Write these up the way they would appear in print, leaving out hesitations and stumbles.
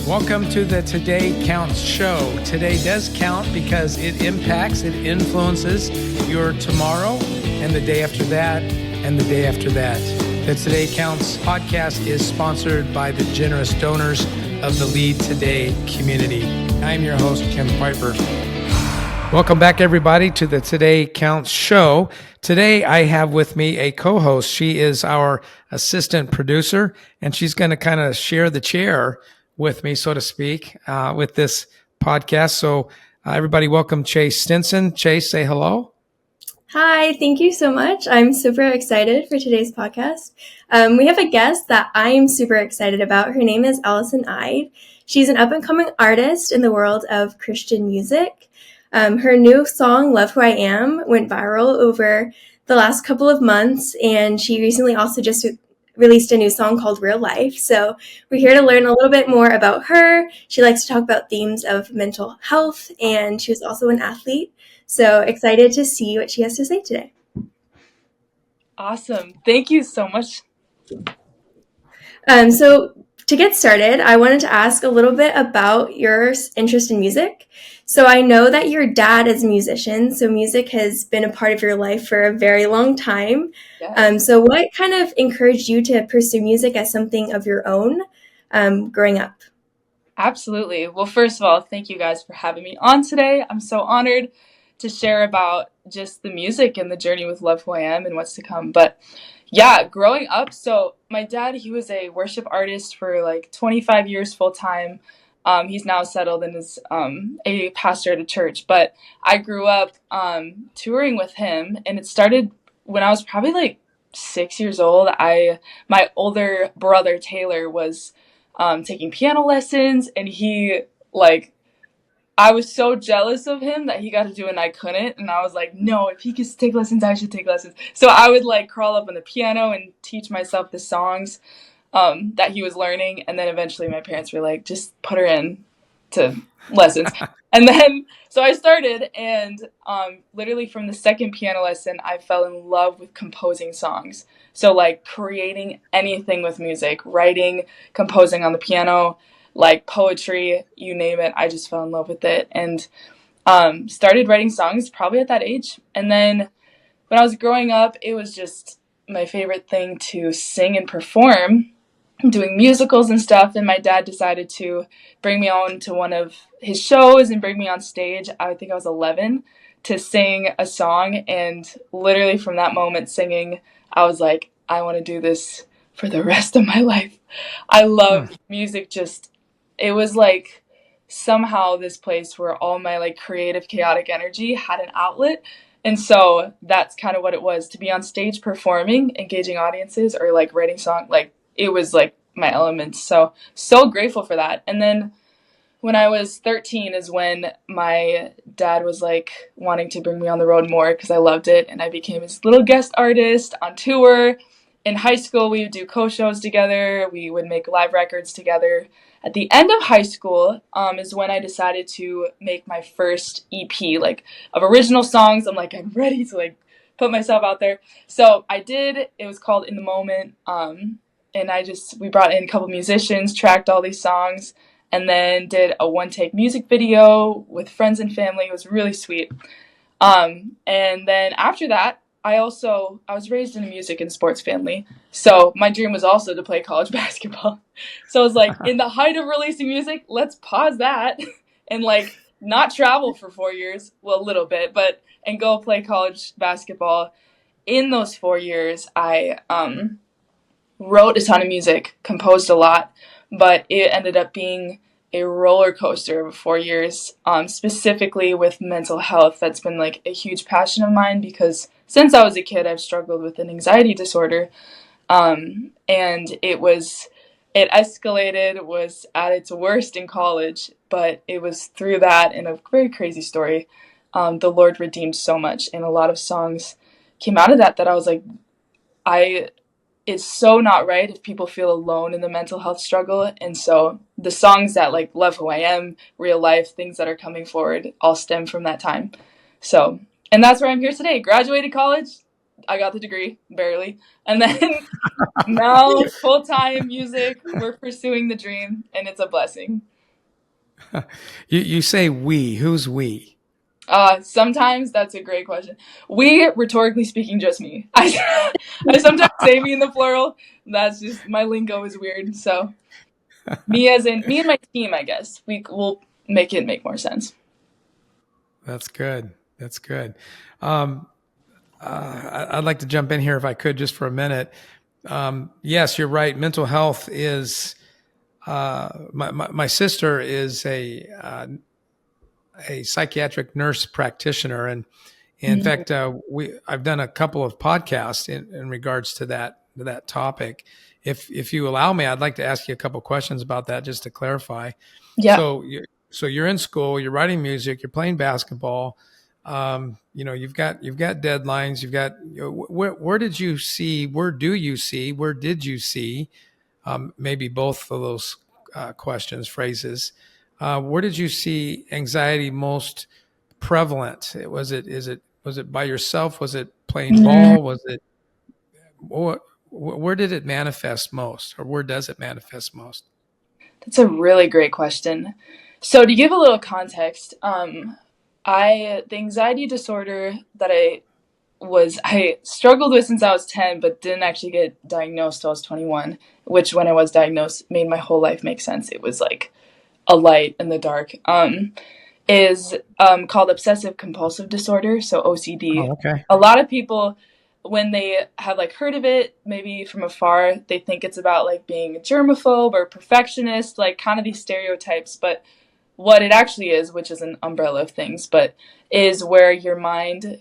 Welcome to the Today Counts show. Today does count because it impacts, it influences your tomorrow and the day after that and the day after that. The Today Counts podcast is sponsored by the generous donors of the Lead Today community. I'm your host, Kim Piper. Welcome back, everybody, to the Today Counts show. Today, I have with me a co-host. She is our assistant producer, and she's going to kind of share the chair with me, so to speak, with this podcast. So everybody welcome Chase Stinson. Chase, say hello. Hi, thank you so much. I'm super excited for today's podcast. We have a guest that I'm super excited about. Her name is Allison Eide. She's an up-and-coming artist in the world of Christian music. Her new song, Love Who I Am, went viral over the last couple of months, and she recently also just released a new song called Real Life. So we're here to learn a little bit more about her. She likes to talk about themes of mental health, and she was also an athlete. So excited to see what she has to say today. Awesome. Thank you so much. So to get started, I wanted to ask a little bit about your interest in music. So I know that your dad is a musician, so music has been a part of your life for a very long time. Yes. So what kind of encouraged you to pursue music as something of your own growing up? Absolutely. Well, first of all, thank you guys for having me on today. I'm so honored to share about just the music and the journey with Love Who I Am and what's to come. But yeah, growing up, so my dad, he was a worship artist for like 25 years full time. He's now settled and is a pastor at a church. But I grew up touring with him, and it started when I was probably like 6 years old. My older brother Taylor was taking piano lessons, and I was so jealous of him that he got to do it and I couldn't. And I was like, no, if he could take lessons, I should take lessons. So I would like crawl up on the piano and teach myself the songs that he was learning. And then eventually my parents were like, just put her in to lessons. And then, so I started, and literally from the second piano lesson, I fell in love with composing songs. So like creating anything with music, writing, composing on the piano, like poetry, you name it. I just fell in love with it and started writing songs probably at that age. And then when I was growing up, it was just my favorite thing to sing and perform, doing musicals and stuff. And my dad decided to bring me on to one of his shows and bring me on stage. I think I was 11 to sing a song. And literally from that moment singing, I was like, I want to do this for the rest of my life. I love music. It was like somehow this place where all my like creative, chaotic energy had an outlet. And so that's kind of what it was, to be on stage performing, engaging audiences, or like writing songs. Like it was like my elements. So grateful for that. And then when I was 13 is when my dad was like wanting to bring me on the road more because I loved it. And I became his little guest artist on tour. In high school, we would do co-shows together. We would make live records together. At the end of high school is when I decided to make my first EP, like of original songs. I'm ready to like put myself out there. So I did. It was called In the Moment. And we brought in a couple musicians, tracked all these songs, and then did a one-take music video with friends and family. It was really sweet. And then after that, I was raised in a music and sports family. So my dream was also to play college basketball. So I was like, in the height of releasing music, let's pause that and like not travel for 4 years. Well, a little bit, and go play college basketball. In those 4 years, I wrote a ton of music, composed a lot, but it ended up being a roller coaster of 4 years, specifically with mental health. That's been like a huge passion of mine because since I was a kid, I've struggled with an anxiety disorder. And it escalated, was at its worst in college, but it was through that, and a very crazy story. The Lord redeemed so much, and a lot of songs came out of that I was like, it's so not right if people feel alone in the mental health struggle. And so the songs that like Love Who I Am, Real Life, things that are coming forward all stem from that time. So, and that's where I'm here today. Graduated college. I got the degree, barely. And then now full-time music, we're pursuing the dream, and it's a blessing. You say we. Who's we? Sometimes that's a great question. We, rhetorically speaking, just me. I sometimes say me in the plural. That's just, my lingo is weird. So me as in me and my team, I guess. We will make it make more sense. That's good. That's good. Um, I'd like to jump in here if I could just for a minute. Yes, you're right. Mental health is. My sister is a psychiatric nurse practitioner, and in Mhm. fact, I've done a couple of podcasts in regards to that topic. If you allow me, I'd like to ask you a couple questions about that just to clarify. Yeah. So you're in school, you're writing music, you're playing basketball. You've got deadlines. You've got where did you see? Where do you see? Where did you see? Maybe both of those questions, phrases. Where did you see anxiety most prevalent? Was it by yourself? Was it playing Mhm. ball? Was it what? Where did it manifest most, or where does it manifest most? That's a really great question. So to give a little context, the anxiety disorder that I struggled with since I was 10, but didn't actually get diagnosed till I was 21, which when I was diagnosed made my whole life make sense. It was like a light in the dark. Is called obsessive compulsive disorder, so OCD. Oh, okay. A lot of people, when they have like heard of it, maybe from afar, they think it's about like being a germaphobe or perfectionist, like kind of these stereotypes. But what it actually is, which is an umbrella of things, but is where your mind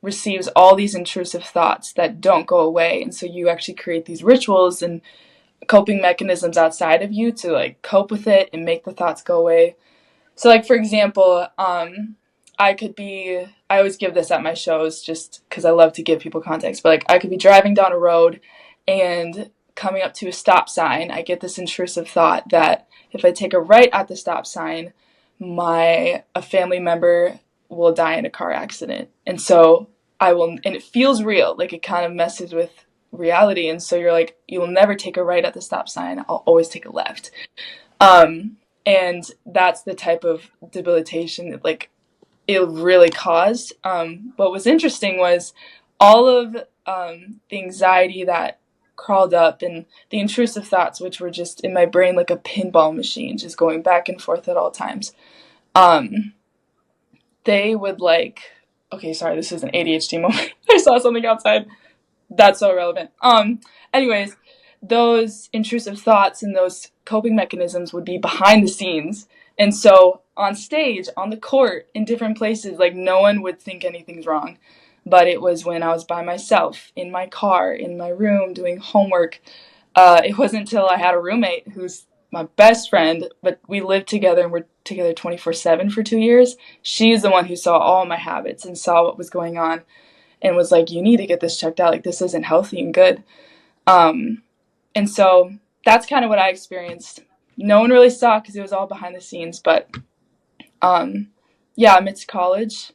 receives all these intrusive thoughts that don't go away, and so you actually create these rituals and coping mechanisms outside of you to like cope with it and make the thoughts go away. So, like, for example, I always give this at my shows just because I love to give people context, but like, I could be driving down a road and coming up to a stop sign, I get this intrusive thought that if I take a right at the stop sign, a family member will die in a car accident. And so and it feels real, like it kind of messes with reality. And so you're like, you will never take a right at the stop sign, I'll always take a left. Um, and that's the type of debilitation that like it really caused. What was interesting was all of the anxiety that crawled up and the intrusive thoughts, which were just in my brain like a pinball machine, just going back and forth at all times. Um, they would like, okay, sorry, this is an ADHD moment. I saw something outside. That's so relevant. Anyways, those intrusive thoughts and those coping mechanisms would be behind the scenes. And so on stage, on the court, in different places, like no one would think anything's wrong. But it was when I was by myself, in my car, in my room, doing homework. It wasn't until I had a roommate who's my best friend, but we lived together and we're together 24/7 for 2 years. She's the one who saw all my habits and saw what was going on and was like, you need to get this checked out. Like, this isn't healthy and good. Um, and so that's kind of what I experienced. No one really saw because it was all behind the scenes. But yeah, amidst college,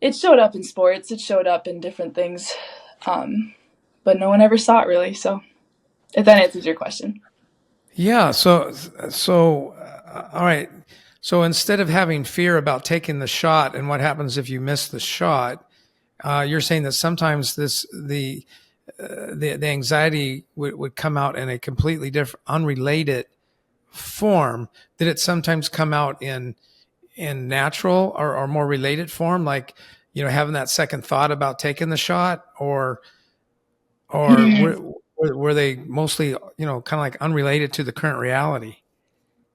it showed up in sports. It showed up in different things. But no one ever saw it really. So if that answers your question. Yeah. All right. So instead of having fear about taking the shot and what happens if you miss the shot, you're saying that sometimes the anxiety would come out in a completely different, unrelated form. Did it sometimes come out in natural or more related form, like having that second thought about taking the shot, or were they mostly kind of like unrelated to the current reality?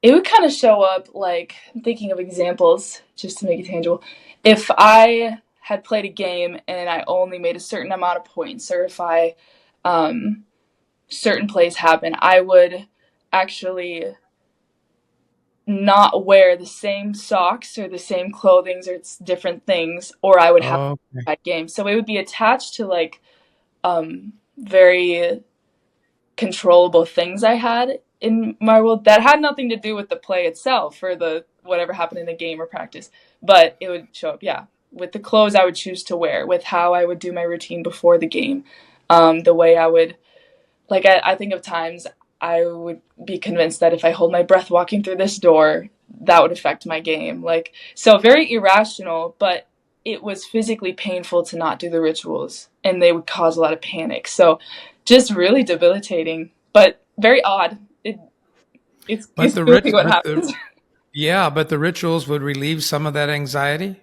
It would kind of show up like, I'm thinking of examples just to make it tangible. If I had played a game and I only made a certain amount of points, or if um, certain plays happen, I would actually not wear the same socks or the same clothing or it's different things, or I would have Oh, that game. So it would be attached to like very controllable things I had in my world that had nothing to do with the play itself or the whatever happened in the game or practice, but it would show up, yeah, with the clothes I would choose to wear, with how I would do my routine before the game, the way I would, like, I think of times I would be convinced that if I hold my breath walking through this door, that would affect my game. Like, so very irrational, but it was physically painful to not do the rituals, and they would cause a lot of panic. So just really debilitating, but very odd. It's But the goofy rich, what but the happens. yeah, but the rituals would relieve some of that anxiety.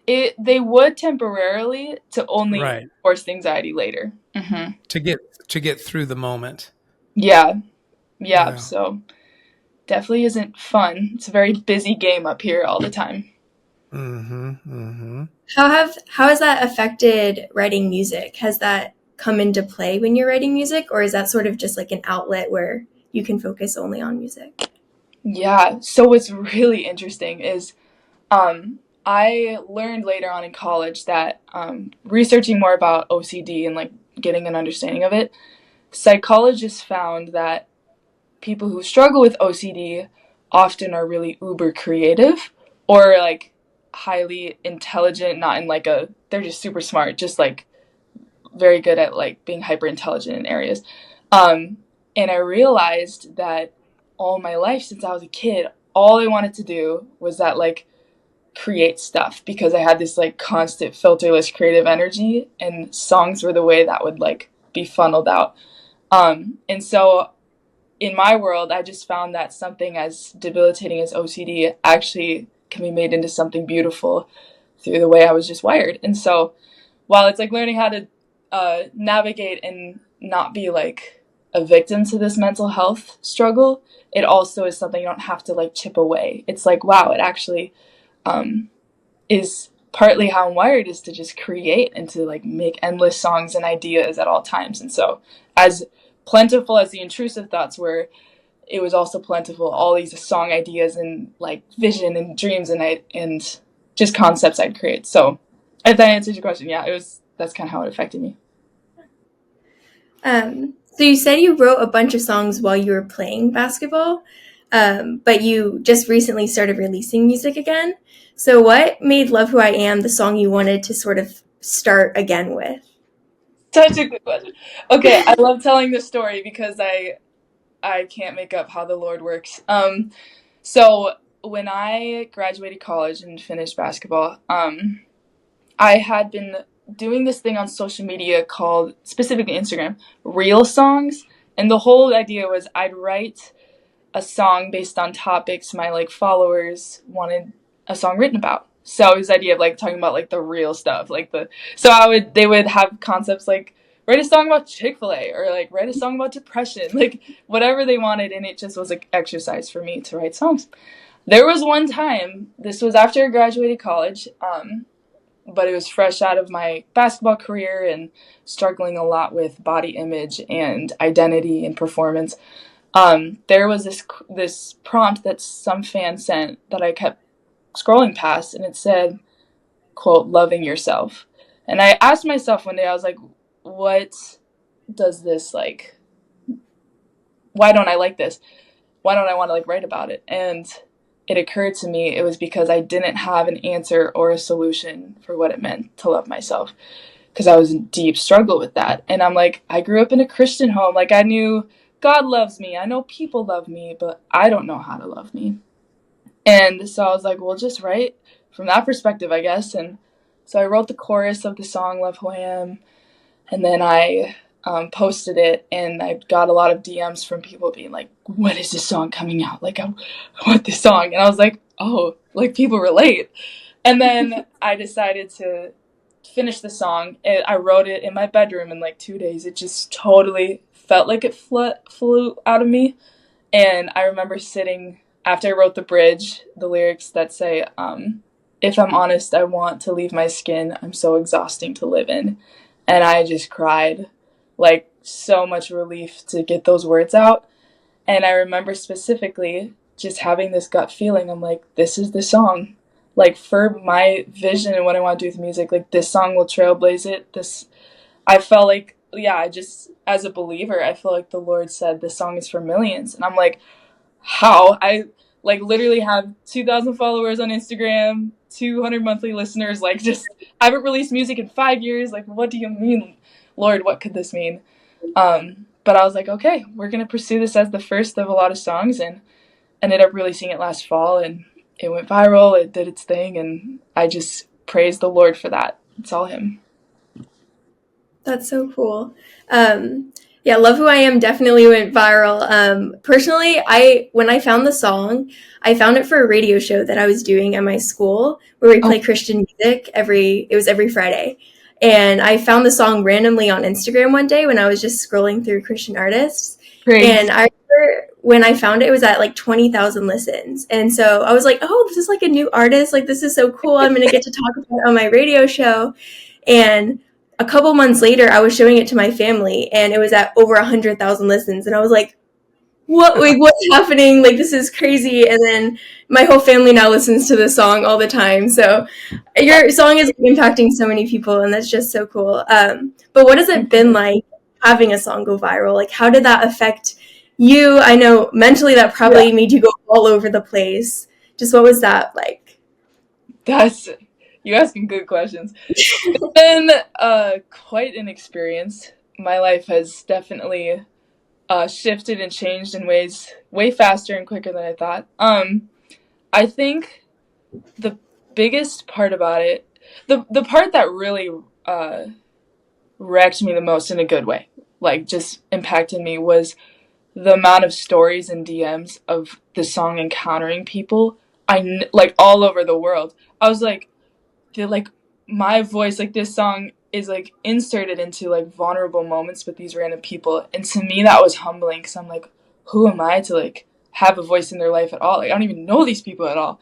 They would temporarily to only Right. force the anxiety later. To get through the moment. Yeah, yeah. Yeah. So definitely isn't fun. It's a very busy game up here all the time. Mm-hmm. Mm-hmm. How has that affected writing music? Has that come into play when you're writing music, or is that sort of just like an outlet where you can focus only on music? Yeah. So what's really interesting is I learned later on in college that researching more about OCD and like getting an understanding of it, psychologists found that people who struggle with OCD often are really uber creative or like highly intelligent, not in like they're just super smart, just like very good at like being hyper intelligent in areas. Um, and I realized that all my life since I was a kid, all I wanted to do was that like create stuff because I had this like constant filterless creative energy, and songs were the way that would like be funneled out. And so in my world, I just found that something as debilitating as OCD actually can be made into something beautiful through the way I was just wired. And so while it's like learning how to navigate and not be like a victim to this mental health struggle, it also is something you don't have to like chip away. It's like, wow, it actually is partly how I'm wired, is to just create and to like make endless songs and ideas at all times. And so as plentiful as the intrusive thoughts were, it was also plentiful all these song ideas and like vision and dreams and just concepts I'd create. So if that answers your question, yeah, that's kind of how it affected me. So you said you wrote a bunch of songs while you were playing basketball, but you just recently started releasing music again. So what made Love Who I Am the song you wanted to sort of start again with? Such a good question. Okay, I love telling this story because I can't make up how the Lord works. So when I graduated college and finished basketball, I had been doing this thing on social media called, specifically Instagram, Reel Songs. And the whole idea was I'd write a song based on topics my like followers wanted a song written about. So it was the idea of like talking about like the real stuff, like they would have concepts like write a song about Chick-fil-A or like write a song about depression, like whatever they wanted, and it just was like exercise for me to write songs. There was one time, this was after I graduated college, but it was fresh out of my basketball career and struggling a lot with body image and identity and performance. There was this prompt that some fan sent that I kept scrolling past, and it said, quote, loving yourself. And I asked myself one day, I was like, what does this like, why don't I like this? Why don't I want to like write about it? And it occurred to me it was because I didn't have an answer or a solution for what it meant to love myself, because I was in deep struggle with that. And I'm like, I grew up in a Christian home. Like I knew God loves me. I know people love me, but I don't know how to love me. And so I was like, well, just write from that perspective, I guess. And so I wrote the chorus of the song Love Who I Am. And then I posted it, and I got a lot of DMs from people being like, when is this song coming out? Like, I want this song. And I was like, oh, like people relate. And then I decided to finish the song. I wrote it in my bedroom in like 2 days. It just totally felt like it flew out of me. And I remember sitting after I wrote the bridge, the lyrics that say, if I'm honest, I want to leave my skin. I'm so exhausting to live in. And I just cried, like so much relief to get those words out. And I remember specifically just having this gut feeling. I'm like, this is the song. Like for my vision and what I want to do with music, like this song will trailblaze it. I felt like, yeah, I just, as a believer, I feel like the Lord said this song is for millions. And I'm like, how? I like literally have 2,000 followers on Instagram, 200 monthly listeners. Like just, I haven't released music in 5 years. Like, what do you mean, Lord? What could this mean? but I was like, okay, we're going to pursue this as the first of a lot of songs, and ended up releasing it last fall, and it went viral. It did its thing, and I just praise the Lord for that. It's all Him. That's so cool. Yeah, Love Who I Am definitely went viral. Personally, when I found the song, I found it for a radio show that I was doing at my school where we play Christian music it was every Friday. And I found the song randomly on Instagram one day when I was just scrolling through Christian artists. Praise. And I remember when I found it was at like 20,000 listens. And so I was like, oh, this is like a new artist. Like, this is so cool. I'm going to get to talk about it on my radio show. And a couple months later, I was showing it to my family, and it was at over 100,000 listens. And I was like, what? Like, what's happening? Like, this is crazy. And then my whole family now listens to this song all the time. So your song is impacting so many people, and that's just so cool. But what has it been like having a song go viral? Like, how did that affect you? I know mentally that probably made you go all over the place. Just what was that like? You're asking good questions. It's been quite an experience. My life has definitely shifted and changed in ways way faster and quicker than I thought. I think the biggest part about it, the part that really wrecked me the most in a good way, like just impacted me, was the amount of stories and DMs of the song encountering people like all over the world. I was like, like my voice, like this song is like inserted into like vulnerable moments with these random people, and to me that was humbling, because I'm like, who am I to like have a voice in their life at all? Like, I don't even know these people at all,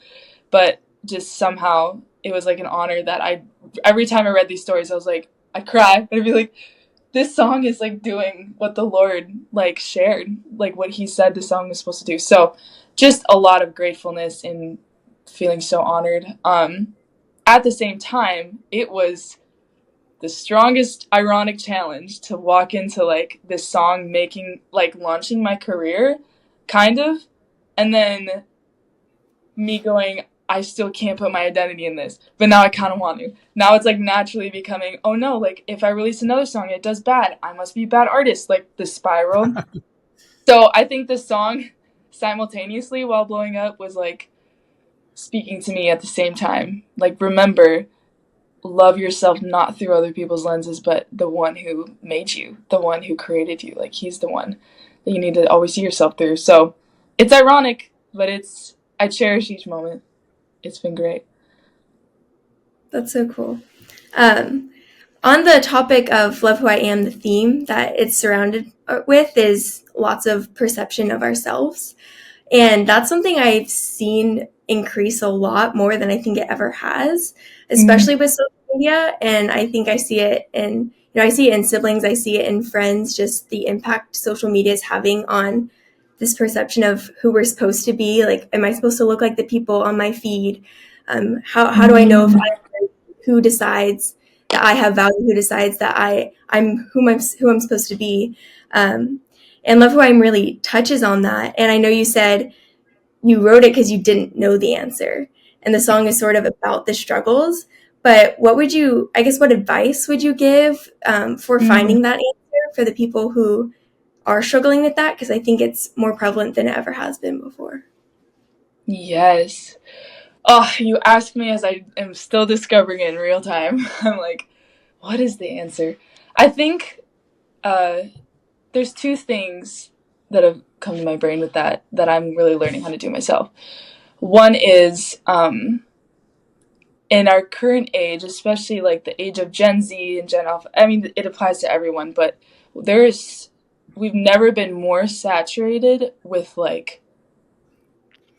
but just somehow it was like an honor that every time I read these stories, I was like, I'd cry. I'd be like, this song is like doing what the Lord like shared, like what He said the song was supposed to do. So just a lot of gratefulness and feeling so honored. At the same time, it was the strongest ironic challenge to walk into like this song making, like launching my career, kind of, and then me going, I still can't put my identity in this, but now I kind of want to. Now it's like naturally becoming, oh no, like if I release another song and it does bad, I must be a bad artist, like the spiral. So I think the song simultaneously while blowing up was like speaking to me at the same time. Like, remember, love yourself not through other people's lenses, but the one who made you, the one who created you. Like, He's the one that you need to always see yourself through. So it's ironic, but I cherish each moment. It's been great. That's so cool. On the topic of Love Who I Am, the theme that it's surrounded with is lots of perception of ourselves. And that's something I've seen increase a lot more than I think it ever has, especially with social media. And I think I see it I see it in siblings, I see it in friends, just the impact social media is having on this perception of who we're supposed to be. Like, am I supposed to look like the people on my feed? How do I know if who decides that I have value? Who decides that I'm who I'm supposed to be? And Love Who I Am really touches on that. And I know you said you wrote it because you didn't know the answer, and the song is sort of about the struggles. But what advice would you give for finding that answer for the people who are struggling with that? Because I think it's more prevalent than it ever has been before. Yes. Oh, you ask me as I am still discovering it in real time. I'm like, what is the answer? I think there's two things that have come to my brain with that I'm really learning how to do myself. One is in our current age, especially like the age of Gen Z and Gen Alpha, I mean, it applies to everyone, but we've never been more saturated with like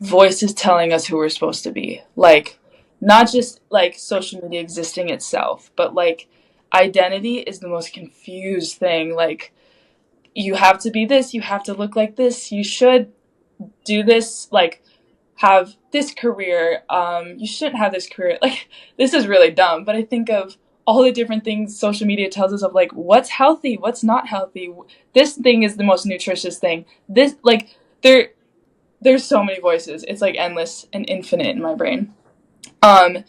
voices telling us who we're supposed to be. Like, not just like social media existing itself, but like identity is the most confused thing. Like, you have to be this, you have to look like this, you should do this, like have this career, you shouldn't have this career. Like, this is really dumb, but I think of all the different things social media tells us of like what's healthy, what's not healthy. This thing is the most nutritious thing. This, like, there's so many voices. It's like endless and infinite in my brain. And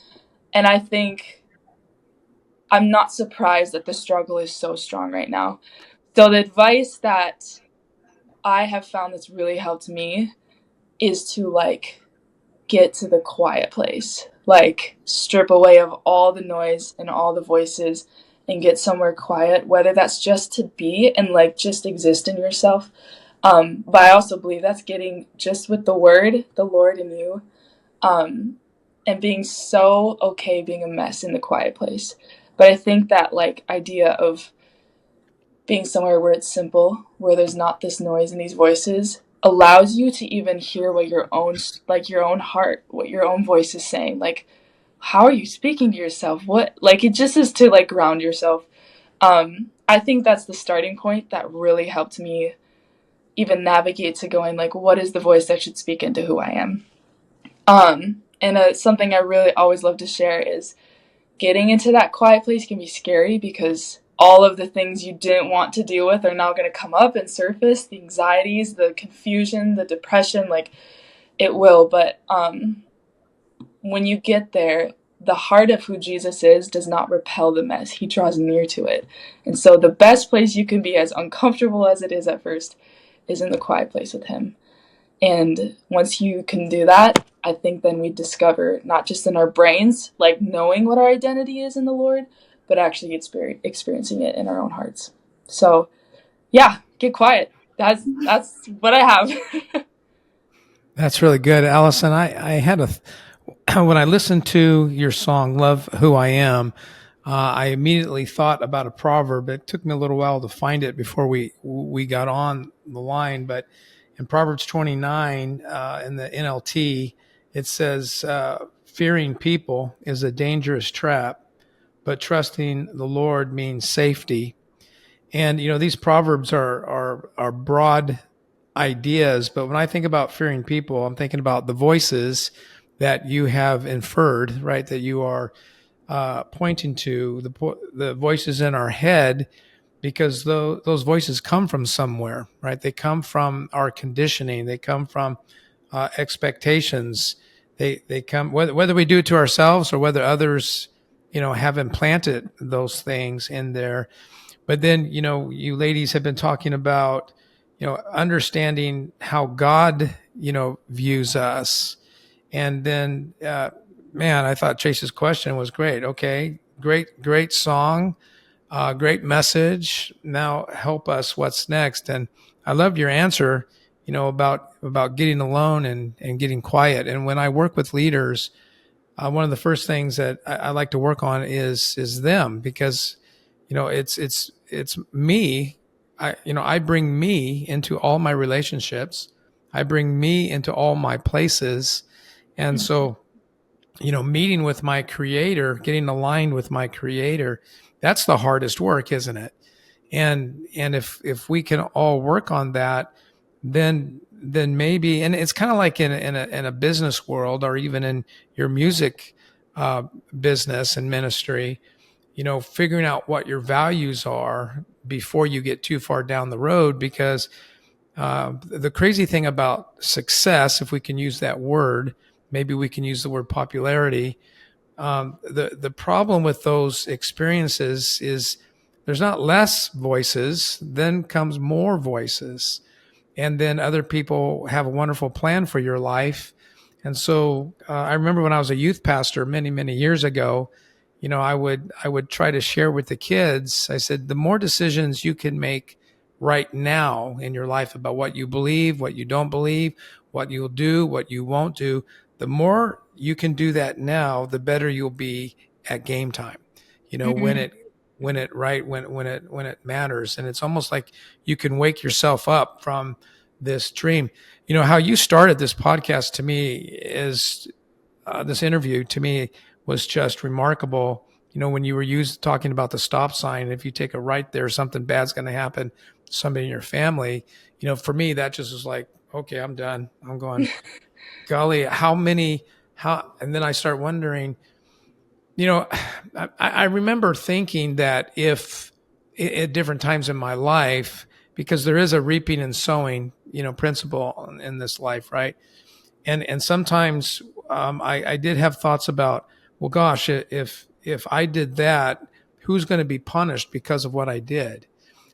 I think I'm not surprised that the struggle is so strong right now. So the advice that I have found that's really helped me is to like get to the quiet place, like strip away of all the noise and all the voices and get somewhere quiet, whether that's just to be and like just exist in yourself. But I also believe that's getting just with the word, the Lord in you, and being so okay being a mess in the quiet place. But I think that like idea of being somewhere where it's simple, where there's not this noise and these voices, allows you to even hear what your own like your own heart, what your own voice is saying. Like, how are you speaking to yourself? What, like, it just is to like ground yourself. I think that's the starting point that really helped me even navigate to going like, what is the voice that should speak into who I am. And something I really always love to share is getting into that quiet place can be scary because all of the things you didn't want to deal with are now going to come up and surface, the anxieties, the confusion, the depression, like it will. But when you get there, the heart of who Jesus is does not repel the mess. He draws near to it. And so the best place you can be, as uncomfortable as it is at first, is in the quiet place with him. And once you can do that, I think then we discover, not just in our brains, like knowing what our identity is in the Lord, but actually experiencing it in our own hearts. So, yeah, get quiet. That's what I have. That's really good, Allison. I had when I listened to your song "Love Who I Am," I immediately thought about a proverb. It took me a little while to find it before we got on the line, but in Proverbs 29 in the NLT, it says, "Fearing people is a dangerous trap, but trusting the Lord means safety." And these proverbs are broad ideas, but when I think about fearing people, I'm thinking about the voices that you have inferred, right? That you are pointing to, the voices in our head, because those voices come from somewhere, right? They come from our conditioning. They come from expectations. They come whether we do it to ourselves or whether others, have implanted those things in there. But then, you ladies have been talking about, understanding how God, views us. And then, man, I thought Chase's question was great. Okay, great song, great message. Now help us. What's next? And I loved your answer, about getting alone and getting quiet. And when I work with leaders, one of the first things that I like to work on is them, because it's me. I bring me into all my relationships. I bring me into all my places. And so, meeting with my creator, getting aligned with my creator, that's the hardest work, isn't it? And if we can all work on that, then maybe, and it's kind of like in a business world, or even in your music business and ministry, figuring out what your values are before you get too far down the road. Because the crazy thing about success, if we can use that word, maybe we can use the word popularity. The problem with those experiences is there's not less voices, then comes more voices. And then other people have a wonderful plan for your life. And so I remember when I was a youth pastor many, many years ago, I would try to share with the kids. I said, the more decisions you can make right now in your life about what you believe, what you don't believe, what you'll do, what you won't do, the more you can do that now, the better you'll be at game time. When Mm-hmm. it matters. And it's almost like you can wake yourself up from this dream. How you started this podcast to me is this interview to me was just remarkable. When you were talking about the stop sign, if you take a right there, something bad's going to happen to somebody in your family. For me, that just was like, okay, I'm done. I'm going, golly, and then I start wondering, I remember thinking that if at different times in my life, because there is a reaping and sowing, principle in this life, right? And sometimes I did have thoughts about, well, gosh, if I did that, who's going to be punished because of what I did?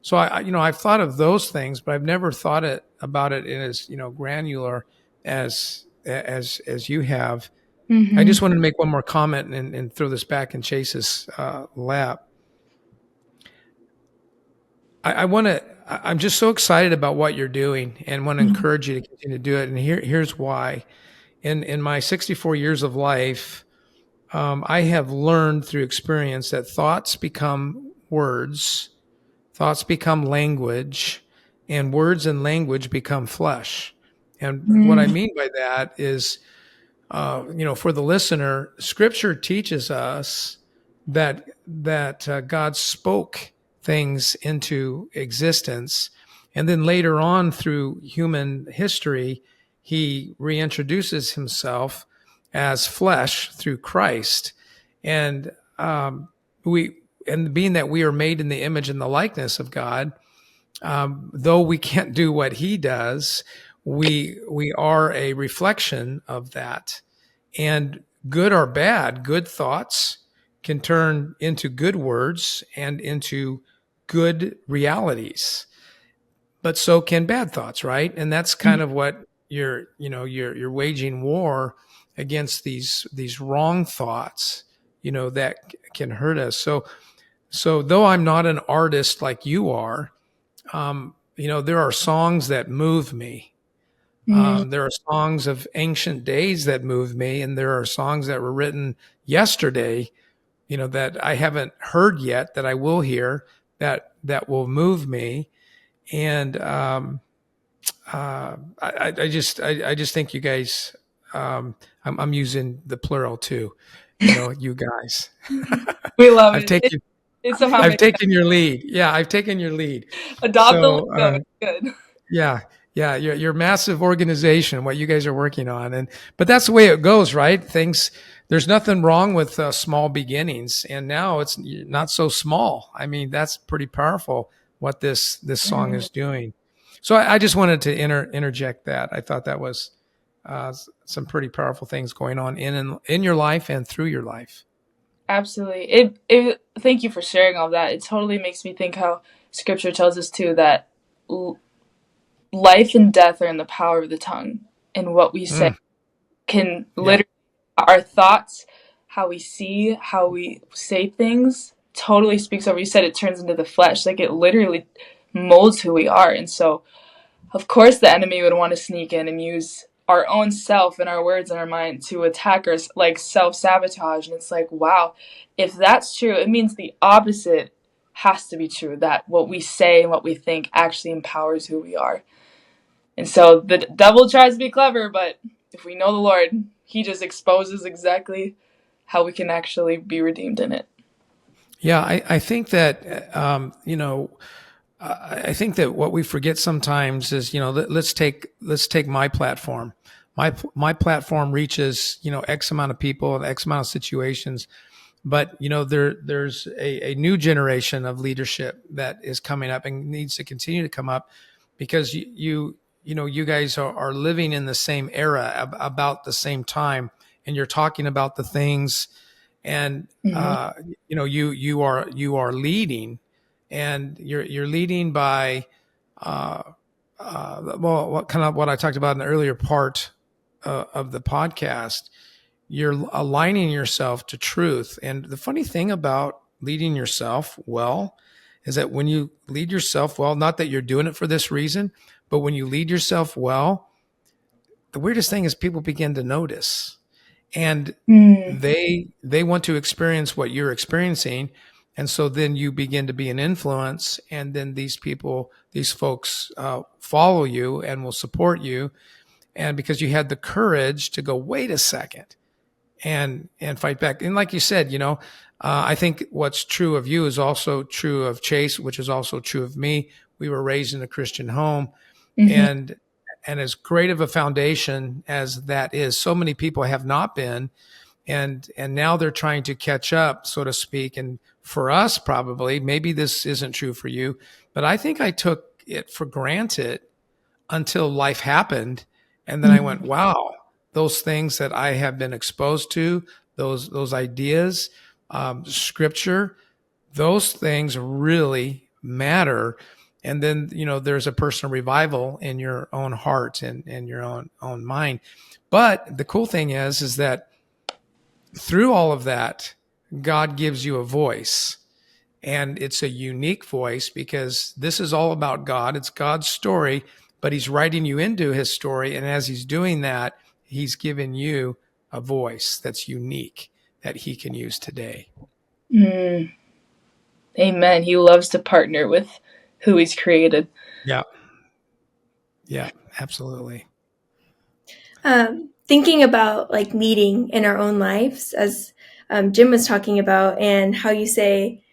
So I've thought of those things, but I've never thought about it in as, granular as you have. I Mm-hmm. just wanted to make one more comment and throw this back in Chase's lap. I'm just so excited about what you're doing and want to encourage you to continue to do it. And here's why. In my 64 years of life, I have learned through experience that thoughts become words, thoughts become language, and words and language become flesh. And what I Mm-hmm. mean by that is, for the listener, Scripture teaches us that God spoke things into existence, and then later on through human history, He reintroduces Himself as flesh through Christ, and we and being that we are made in the image and the likeness of God, though we can't do what He does, we are a reflection of that. And good or bad, good thoughts can turn into good words and into good realities. But so can bad thoughts, right? And that's kind of what you're waging war against these wrong thoughts, that can hurt us. So though I'm not an artist like you are, there are songs that move me. There are songs of ancient days that move me, and there are songs that were written yesterday, that I haven't heard yet, that I will hear, that will move me. And I just think you guys, I'm using the plural too, you guys. We love I've it. taken It somehow I've makes sense. taken your lead. Yeah, I've taken your lead. Adopt the So lingo. It's good. yeah, yeah, your massive organization, what you guys are working on, but that's the way it goes, right? There's nothing wrong with small beginnings, and now it's not so small. I mean, that's pretty powerful what this song is doing. So I just wanted to interject that. I thought that was some pretty powerful things going on in your life and through your life. Absolutely. It thank you for sharing all that. It totally makes me think how scripture tells us too that life and death are in the power of the tongue, and what we say Mm, can yeah, literally, our thoughts, how we see, how we say things totally speaks over. You said it turns into the flesh, like it literally molds who we are. And so of course the enemy would want to sneak in and use our own self and our words and our mind to attack us, like self-sabotage. And it's like, wow, if that's true, it means the opposite has to be true, that what we say and what we think actually empowers who we are. And so the devil tries to be clever, but if we know the Lord, He just exposes exactly how we can actually be redeemed in it. yeah. I think that I think that what we forget sometimes is, let's take my platform. My platform reaches, X amount of people and X amount of situations, but there's a new generation of leadership that is coming up and needs to continue to come up, because you guys are living in the same era, about the same time, and you're talking about the things, and Mm-hmm. you are leading, and you're leading by what I talked about in the earlier part of the podcast. You're aligning yourself to truth. And the funny thing about leading yourself well is that when you lead yourself well, not that you're doing it for this reason, but when you lead yourself well, the weirdest thing is people begin to notice, and Mm. they want to experience what you're experiencing. And so then you begin to be an influence, and then these folks follow you and will support you, and because you had the courage to go, wait a second, and fight back. And like you said, I think what's true of you is also true of Chase, which is also true of me. We were raised in a Christian home, Mm-hmm. and as great of a foundation as that is, so many people have not been, and now they're trying to catch up, so to speak. And for us, probably, maybe this isn't true for you, but I think I took it for granted until life happened, and then I went, Mm-hmm. wow, those things that I have been exposed to, those ideas, scripture, those things really matter. And then, there's a personal revival in your own heart and your own mind. But the cool thing is that through all of that, God gives you a voice. And it's a unique voice because this is all about God. It's God's story, but he's writing you into his story. And as he's doing that, he's given you a voice that's unique that he can use today. Mm. Amen. He loves to partner with who he's created. Yeah. Yeah, absolutely. Thinking about like leading in our own lives, as Jim was talking about, and how you say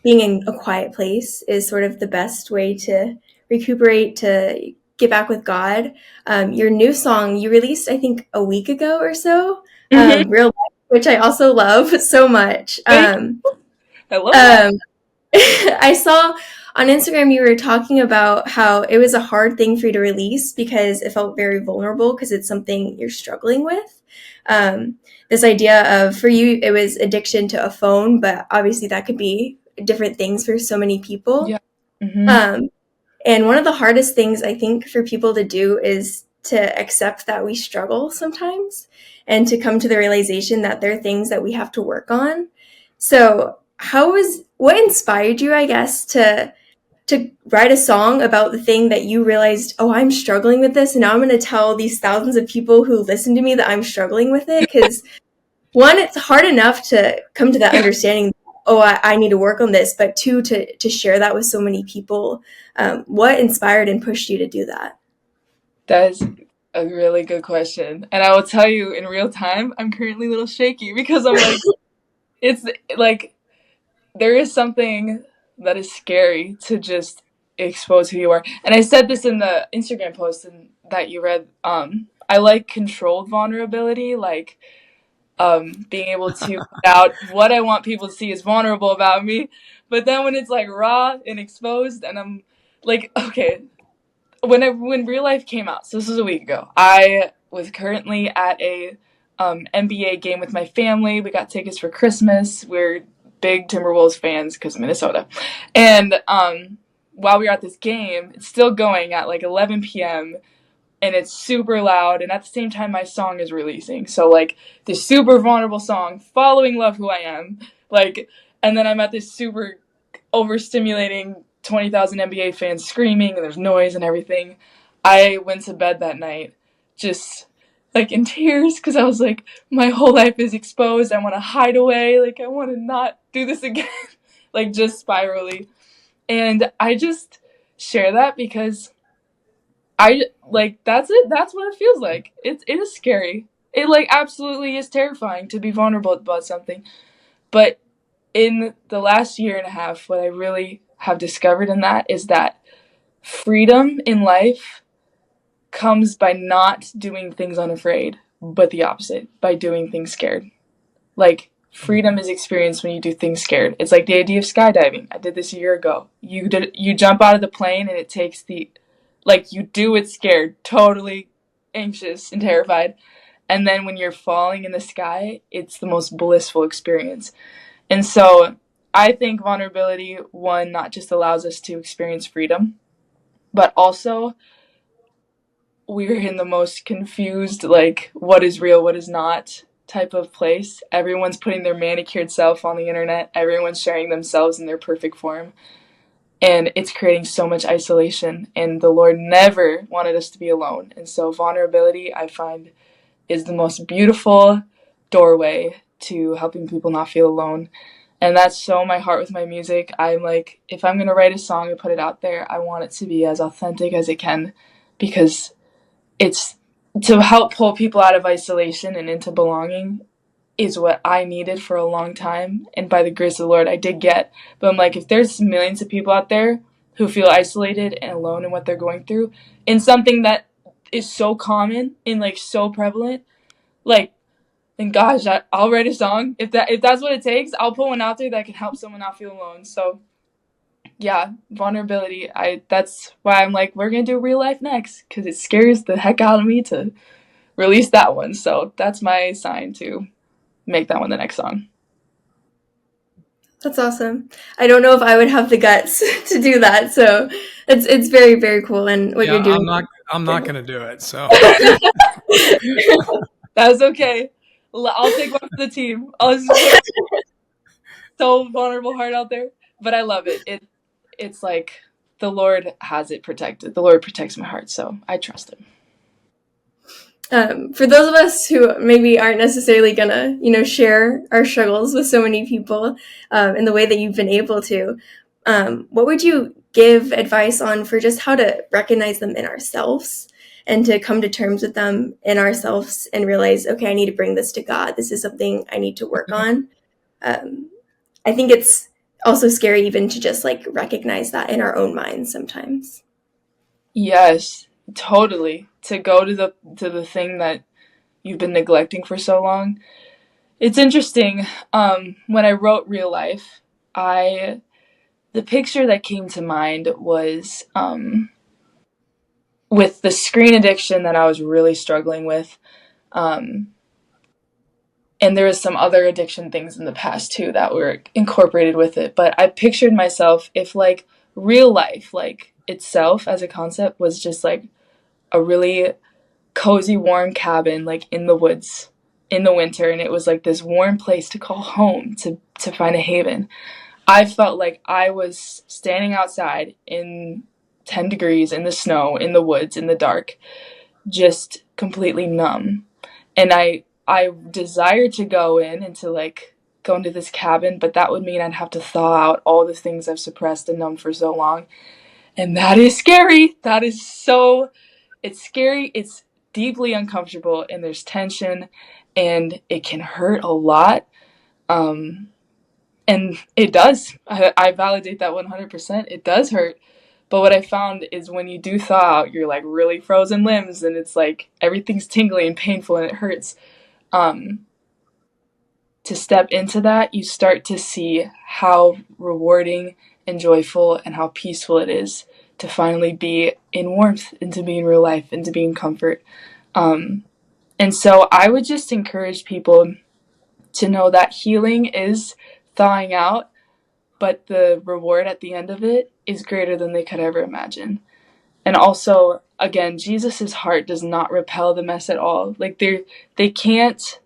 being in a quiet place is sort of the best way to recuperate, to get back with God. Your new song you released, I think, a week ago or so, Real Life, which I also love so much. I love that. I saw on Instagram you were talking about how it was a hard thing for you to release because it felt very vulnerable because it's something you're struggling with. This idea of, for you, it was addiction to a phone, but obviously that could be different things for so many people. Yeah. Mm-hmm. And one of the hardest things I think for people to do is to accept that we struggle sometimes and to come to the realization that there are things that we have to work on. So what inspired you, I guess, to write a song about the thing that you realized, oh, I'm struggling with this, and now I'm going to tell these thousands of people who listen to me that I'm struggling with it? Because one, it's hard enough to come to that understanding, oh, I need to work on this, but two, to share that with so many people. What inspired and pushed you to do that? That is a really good question. And I will tell you in real time, I'm currently a little shaky because I'm like, it's like, there is something that is scary to just expose who you are. And I said this in the Instagram post that you read. I like controlled vulnerability, like being able to put out what I want people to see is vulnerable about me. But then when it's like raw and exposed, and I'm like, okay, when Real Life came out, so this was a week ago, I was currently at a NBA game with my family. We got tickets for Christmas. We're big Timberwolves fans because Minnesota. And while we were at this game, it's still going at like 11 p.m. and it's super loud. And at the same time, my song is releasing. So like this super vulnerable song, Following Love Who I Am. Like, and then I'm at this super overstimulating 20,000 NBA fans screaming and there's noise and everything. I went to bed that night just like in tears because I was like, my whole life is exposed. I want to hide away. Like, I want to not do this again. Like, just spirally. And I just share that because I like, that's it. That's what it feels like. It is scary. It like absolutely is terrifying to be vulnerable about something. But in the last year and a half, what I really have discovered in that is that freedom in life comes by not doing things unafraid, but the opposite, by doing things scared. Like, freedom is experienced when you do things scared. It's like the idea of skydiving. I did this a year ago. You jump out of the plane and it takes you do it scared, totally anxious and terrified. And then when you're falling in the sky, it's the most blissful experience. And so I think vulnerability, one, not just allows us to experience freedom, but also we're in the most confused, like, what is real, what is not type of place. Everyone's putting their manicured self on the internet. Everyone's sharing themselves in their perfect form. And it's creating so much isolation. And the Lord never wanted us to be alone. And so vulnerability, I find, is the most beautiful doorway to helping people not feel alone. And that's so my heart with my music. I'm like, if I'm going to write a song and put it out there, I want it to be as authentic as it can because it's to help pull people out of isolation and into belonging is what I needed for a long time. And by the grace of the Lord, I did get. But I'm like, if there's millions of people out there who feel isolated and alone in what they're going through, in something that is so common and like so prevalent, like, then gosh, I'll write a song. If that's what it takes, I'll put one out there that can help someone not feel alone. So yeah, vulnerability. That's why I'm like, we're gonna do Real Life next because it scares the heck out of me to release that one. So that's my sign to make that one the next song. That's awesome. I don't know if I would have the guts to do that. So it's very, very cool. And what Yeah, you're doing. I'm not going to do it. So That's okay. I'll take one for the team. I'll just put so vulnerable heart out there. But I love it. It's like the Lord has it protected. The Lord protects my heart, so I trust him. For those of us who maybe aren't necessarily gonna, share our struggles with so many people in the way that you've been able to, what would you give advice on for just how to recognize them in ourselves and to come to terms with them in ourselves and realize, okay, I need to bring this to God. This is something I need to work on. I think it's also scary even to just like recognize that in our own minds sometimes. Yes, totally. To go to the thing that you've been neglecting for so long. It's interesting. When I wrote Real Life, the picture that came to mind was with the screen addiction that I was really struggling with. Um, and there was some other addiction things in the past too that were incorporated with it. But I pictured myself if like real life, like itself as a concept, was just like a really cozy, warm cabin, like in the woods in the winter, and it was like this warm place to call home, to find a haven. I felt like I was standing outside in 10 degrees in the snow, in the woods, in the dark, just completely numb. And I desired to go in and to like go into this cabin, but that would mean I'd have to thaw out all the things I've suppressed and numbed for so long. And that is scary. It's scary. It's deeply uncomfortable, and there's tension, and it can hurt a lot. Um, and it does. I validate that 100%. It does hurt. But what I found is when you do thaw out, you're like really frozen limbs, and it's like everything's tingly and painful and it hurts. Um, to step into that, you start to see how rewarding and joyful and how peaceful it is to finally be in warmth and to be in real life and to be in comfort. Um, and so I would just encourage people to know that healing is thawing out, but the reward at the end of it is greater than they could ever imagine. And also, again, Jesus's heart does not repel the mess at all. Like they can't.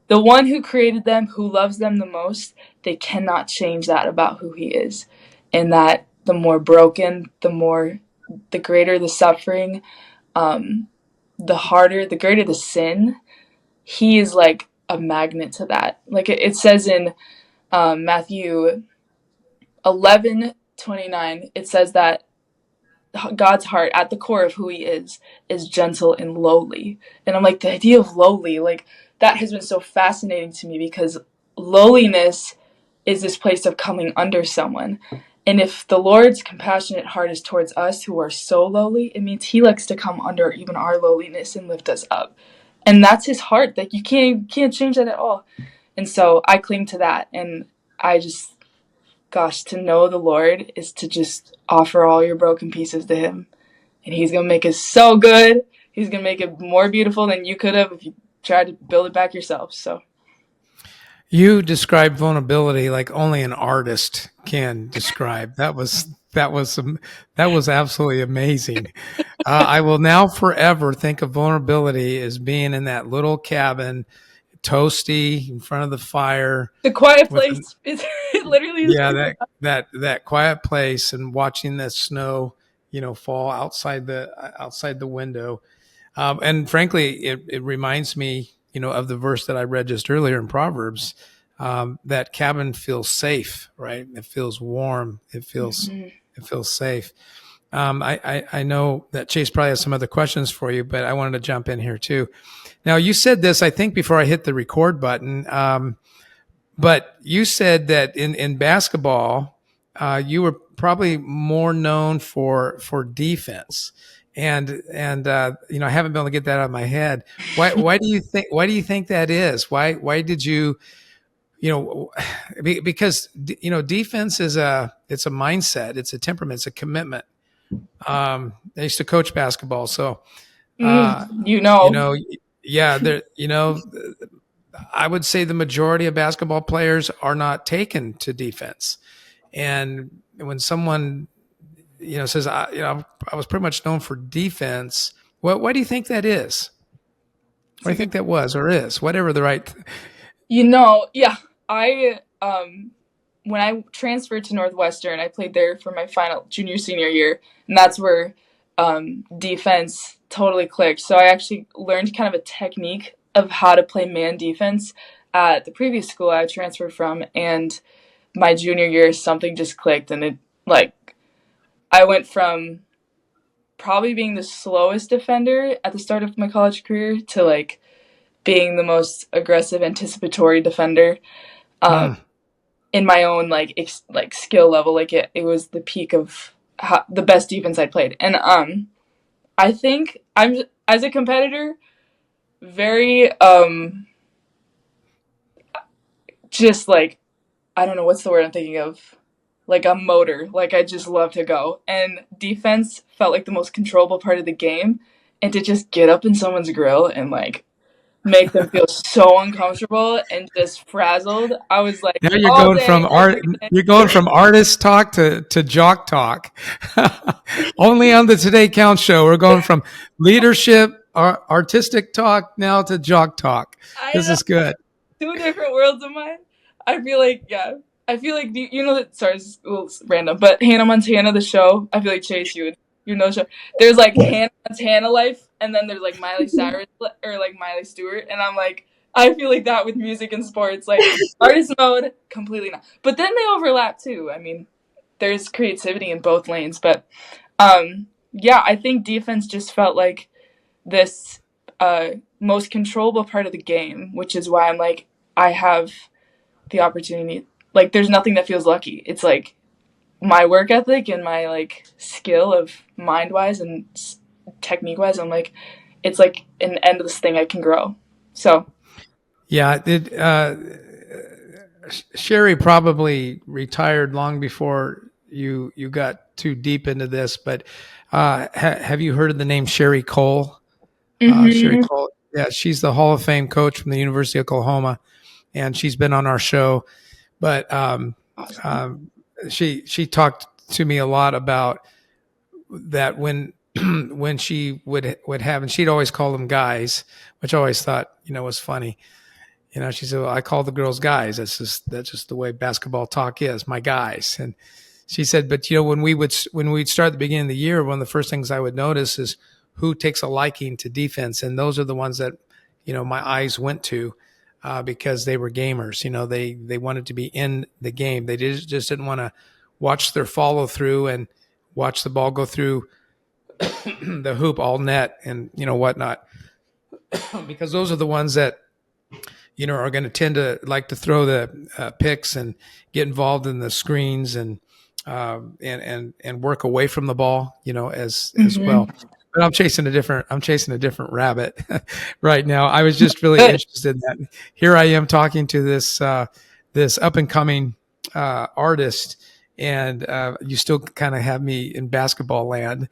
The one who created them, who loves them the most, they cannot change that about who he is. And that the more broken, the greater the suffering, the greater the sin, he is like a magnet to that. Like it says in Matthew 11:29, it says that God's heart, at the core of who he is gentle and lowly. And I'm like, the idea of lowly, like that has been so fascinating to me, because lowliness is this place of coming under someone. And if the Lord's compassionate heart is towards us who are so lowly, it means he likes to come under even our lowliness and lift us up. And that's his heart. Like you can't change that at all. And so I cling to that. And I just, gosh, to know the Lord is to just offer all your broken pieces to him. And he's going to make it so good. He's going to make it more beautiful than you could have if you tried to build it back yourself. So you described vulnerability like only an artist can describe. That was absolutely amazing. I will now forever think of vulnerability as being in that little cabin, toasty in front of the fire. the quiet place is it literally is. Yeah, that quiet place, and watching the snow, fall outside the window. And frankly, it reminds me, of the verse that I read just earlier in Proverbs. That cabin feels safe, right? It feels warm. It feels safe. I know that Chase probably has some other questions for you, but I wanted to jump in here too. Now, you said this, I think, before I hit the record button. But you said that in basketball, you were probably more known for defense, and I haven't been able to get that out of my head. Why do you think that is? Why did you because defense is it's a mindset, it's a temperament, it's a commitment. I used to coach basketball, so You know. yeah, there I would say the majority of basketball players are not taken to defense. And when someone, says, I was pretty much known for defense, why do you think that is? What do you think that was or is? Whatever the right. Yeah, I when I transferred to Northwestern, I played there for my final junior senior year, and that's where defense totally clicked. So I actually learned kind of a technique of how to play man defense at the previous school I transferred from, and my junior year something just clicked, and it I went from probably being the slowest defender at the start of my college career to being the most aggressive anticipatory defender in my own skill level. It was the peak of the best defense I played. And I think I'm, as a competitor, very just I don't know what's the word I'm thinking of, a motor. I just love to go, and defense felt like the most controllable part of the game, and to just get up in someone's grill and make them feel so uncomfortable and just frazzled. I was like, Now all day, every day. you're going from artist talk to jock talk. Only on the Today Counts show, we're going from leadership, artistic talk now to jock talk. This is good. Two different worlds of mine. I feel that, sorry, it's a little random, but Hannah Montana, the show, I feel like Chase, you know the show. There's Hannah Montana life, and then there's Miley Cyrus or Miley Stewart, and I feel like that with music and sports, artist mode, completely not. But then they overlap too. I mean, there's creativity in both lanes, but yeah, I think defense just felt like this most controllable part of the game, which is why I have the opportunity. There's nothing that feels lucky. It's my work ethic and my skill of mind wise and technique wise. I'm it's an endless thing I can grow. So yeah, Sherry probably retired long before you got too deep into this, but have you heard of the name Sherry Cole? Sherry Cole, yeah, she's the Hall of Fame coach from the University of Oklahoma, and she's been on our show. But she talked to me a lot about that when she would have, and she'd always call them guys, which I always thought was funny. She said, well, I call the girls guys. That's just the way basketball talk is, my guys. And she said, but when we'd start at the beginning of the year, one of the first things I would notice is who takes a liking to defense, and those are the ones that my eyes went to. Because they were gamers, they wanted to be in the game. They just didn't want to watch their follow through and watch the ball go through the hoop all net and whatnot. Because those are the ones that are going to tend to like to throw the picks and get involved in the screens and work away from the ball, as well. But I'm chasing a different rabbit right now. I was just really interested in that. Here I am talking to this up and coming artist, and you still kind of have me in basketball land.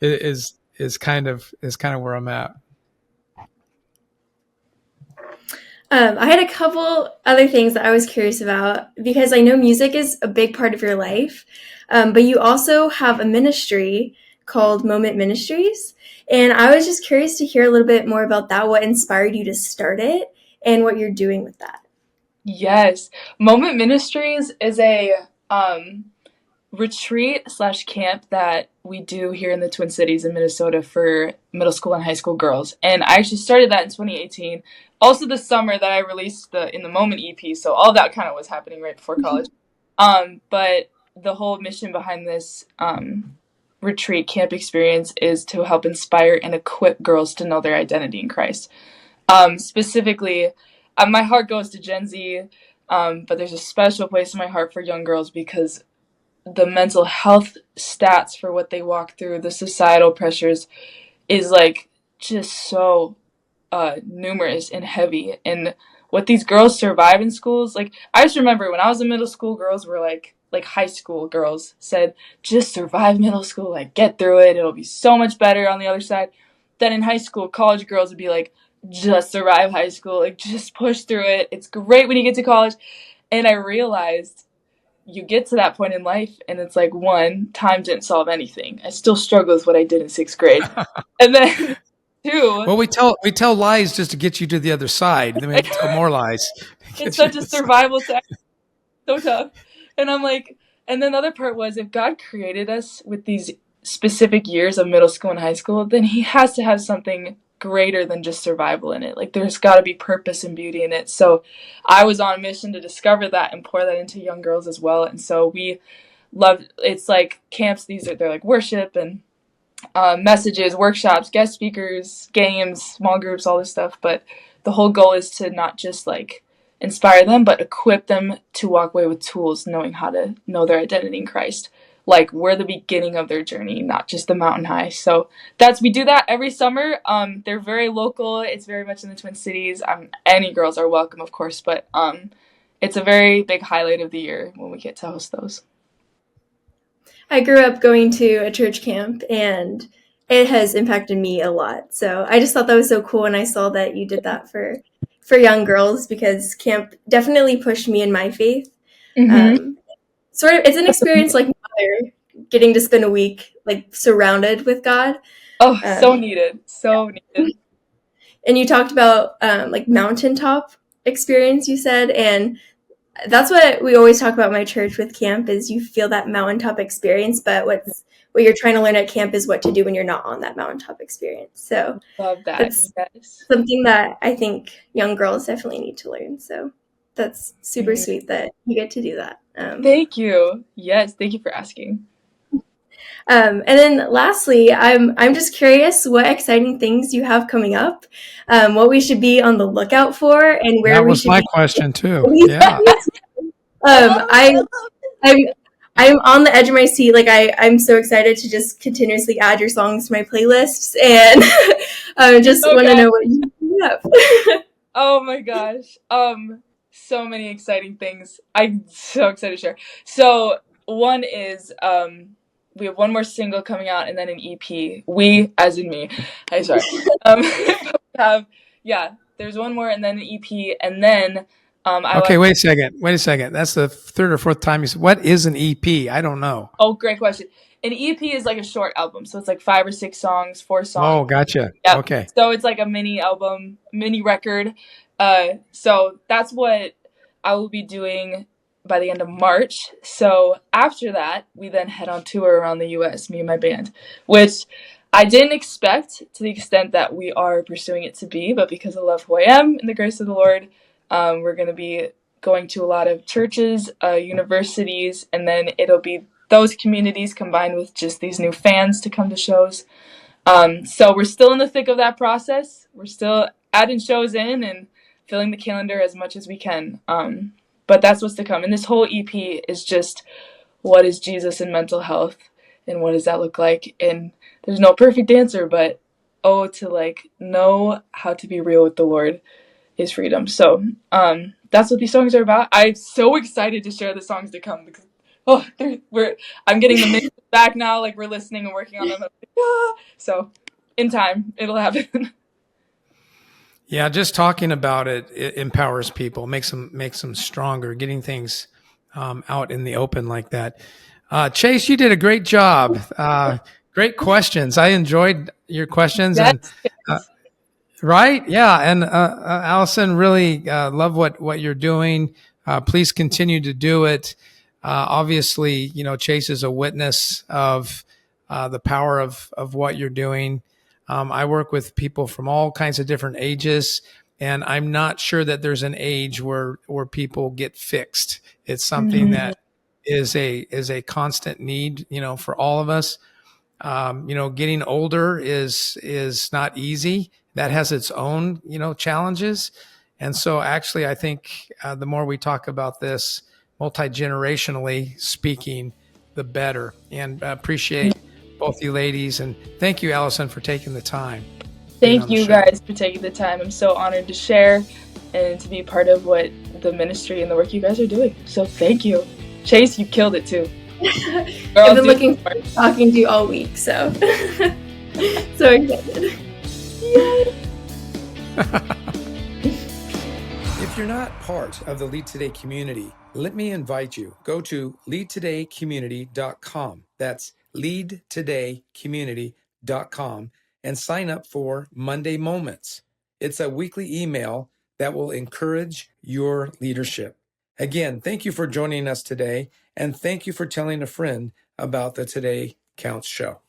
Is kind of where I'm at. I had a couple other things that I was curious about, because I know music is a big part of your life, but you also have a ministry called Moment Ministries, and I was just curious to hear a little bit more about that, what inspired you to start it, and what you're doing with that. Yes. Moment Ministries is a retreat/camp that we do here in the Twin Cities in Minnesota for middle school and high school girls. And I actually started that in 2018. Also the summer that I released in the Moment EP. So all that kind of was happening right before college. But the whole mission behind this retreat camp experience is to help inspire and equip girls to know their identity in Christ. Specifically, my heart goes to Gen Z, but there's a special place in my heart for young girls because the mental health stats for what they walk through, the societal pressures, is just so numerous and heavy. And what these girls survive in schools, I just remember when I was in middle school, girls were like high school girls said, just survive middle school, get through it, it'll be so much better on the other side. Then in high school, college girls would be like, just survive high school, like just push through it. It's great when you get to college. And I realized you get to that point in life and it's like, one, time didn't solve anything. I still struggle with what I did in 6th grade. And then two, Well, we tell lies just to get you to the other side. Then we have to tell more lies. it's such a survival tactic, so tough. And I'm like, and then the other part was, if God created us with these specific years of middle school and high school, then he has to have something greater than just survival in it. Like, there's got to be purpose and beauty in it. So I was on a mission to discover that and pour that into young girls as well. And so we love, it's like camps, they're like worship and messages, workshops, guest speakers, games, small groups, all this stuff. But the whole goal is to not just like inspire them, but equip them to walk away with tools, knowing how to know their identity in Christ. Like, we're the beginning of their journey, not just the mountain high. So we do that every summer. They're very local. It's very much in the Twin Cities. Any girls are welcome, of course, but it's a very big highlight of the year when we get to host those. I grew up going to a church camp, and it has impacted me a lot. So I just thought that was so cool when I saw that you did that for young girls, because camp definitely pushed me in my faith. Mm-hmm. Sort of, it's an experience like mother, getting to spend a week like surrounded with God. Oh, so needed. And you talked about like mountaintop experience, you said, and that's what we always talk about in my church with camp, is you feel that mountaintop experience, but what you're trying to learn at camp is what to do when you're not on that mountaintop experience. So love that. That's something that I think young girls definitely need to learn. So that's super sweet that you get to do that. Thank you. Yes, thank you for asking. And then lastly, I'm just curious what exciting things you have coming up, what we should be on the lookout for, and where we should be. That was my question too. Yeah. I'm on the edge of my seat. Like I'm so excited to just continuously add your songs to my playlists, and I just want to know what you have. Oh my gosh. So many exciting things. I'm so excited to share. So one is we have one more single coming out and then an EP. We, as in me. I'm sorry. There's one more and then an EP, and then wait a second. That's the third or fourth time you said, what is an EP? I don't know. Oh, great question. An EP is like a short album. So it's like 5 or 6 songs, 4 songs. Oh, gotcha. Yep. Okay. So it's like a mini album, mini record. So that's what I will be doing by the end of March. So after that, we then head on tour around the US, me and my band, which I didn't expect to the extent that we are pursuing it to be, but because I love who I am and the grace of the Lord, we're going to be going to a lot of churches, universities, and then it'll be those communities combined with just these new fans to come to shows. So we're still in the thick of that process. We're still adding shows in and filling the calendar as much as we can. But that's what's to come. And this whole EP is just, what is Jesus in mental health, and what does that look like? And there's no perfect answer, but to like know how to be real with the Lord is freedom. So that's what these songs are about. I'm so excited to share the songs to come, because I'm getting the mix back now. Like, we're listening and working on them. So in time, it'll happen. Yeah, just talking about it empowers people, makes them stronger, getting things out in the open like that. Chase, you did a great job. Great questions. I enjoyed your questions. Yes. And right? Yeah. And Allison, really love what you're doing. Please continue to do it. Obviously, Chase is a witness of the power of what you're doing. I work with people from all kinds of different ages, and I'm not sure that there's an age where people get fixed. It's something that is a constant need, for all of us. Getting older is not easy. That has its own, challenges. And so actually, I think the more we talk about this multi-generationally speaking, the better. And appreciate both you ladies, and thank you, Allison, for taking the time. Thank you guys for taking the time. I'm so honored to share and to be part of what the ministry and the work you guys are doing. So thank you. Chase, you killed it too. I've been looking forward to talking to you all week, so so excited. Yay. If you're not part of the Lead Today community, let me invite you. Go to leadtodaycommunity.com. That's leadtodaycommunity.com and sign up for Monday Moments. It's a weekly email that will encourage your leadership. Again, thank you for joining us today, and thank you for telling a friend about the Today Counts show.